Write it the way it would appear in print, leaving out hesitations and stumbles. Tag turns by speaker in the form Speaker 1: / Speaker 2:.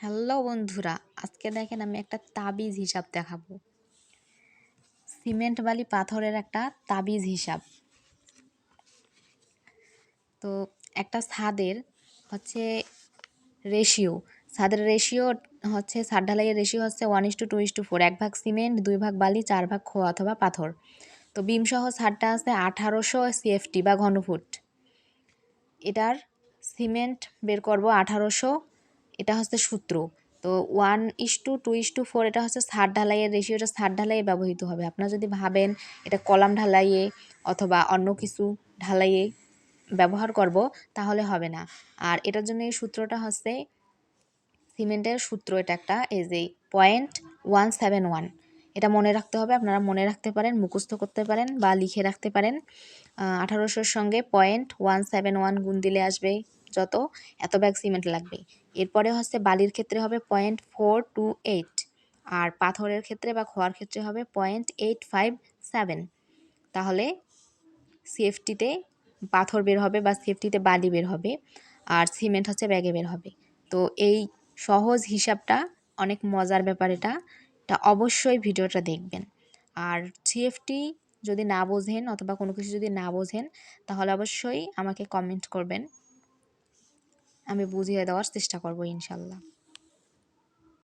Speaker 1: Hello বন্ধুরা, আজকে দেখেন আমি একটা তাবিজ হিসাব দেখাবো। সিমেন্ট বালি পাথরের একটা তাবিজ হিসাব। তো একটা ছাদের হচ্ছে রেশিও ছাদের রেশিও হচ্ছে ছাদ ঢালাইয়ের রেশিও হচ্ছে 1:2:4, 1 ভাগ সিমেন্ট, 2 ভাগ বালি, 4 ভাগ খোয়া অথবা পাথর। তো বিমসহ ছাদটা আছে 1800 CFT বা ঘনফুট। এটার সিমেন্ট বের করব 1800, এটা হচ্ছে সূত্র। তো 1:2:4 এটা হচ্ছে ছাদ ঢালাইয়ের রেশিওটা ছাদ ঢালাইয়ে ব্যবহৃত হবে। আপনারা যদি ভাবেন এটা কলাম ঢালাইয়ে অথবা অন্য কিছু ঢালাইয়ে ব্যবহার করব তাহলে হবে না। আর এটার জন্য এই সূত্রটা হচ্ছে সিমেন্টের সূত্র, এটা একটা এই যে 0.171। এটা মনে রাখতে হবে, আপনারা মনে রাখতে পারেন, মুখস্থ করতে পারেন বা লিখে রাখতে পারেন। 1800-র সঙ্গে 0.171 গুণ দিলে আসবে যত, এত ব্যাগ সিমেন্ট লাগবে। এরপরে হচ্ছে বালির ক্ষেত্রে হবে 0.428, আর পাথরের ক্ষেত্রে বা খোয়ার ক্ষেত্রে হবে 0.857। তাহলে সিএফটিতে পাথর বের হবে বা সিএফটিতে বালি বের হবে, আর সিমেন্ট হচ্ছে ব্যাগে বের হবে। তো এই সহজ হিসাবটা অনেক মজার ব্যাপার, এটা অবশ্যই ভিডিওটা দেখবেন। আর সিএফটি যদি না বোঝেন অথবা কোনো কিছু যদি না বোঝেন তাহলে অবশ্যই আমাকে কমেন্ট করবেন, আমি বুঝিয়ে দেওয়ার চেষ্টা করব ইনশাল্লাহ।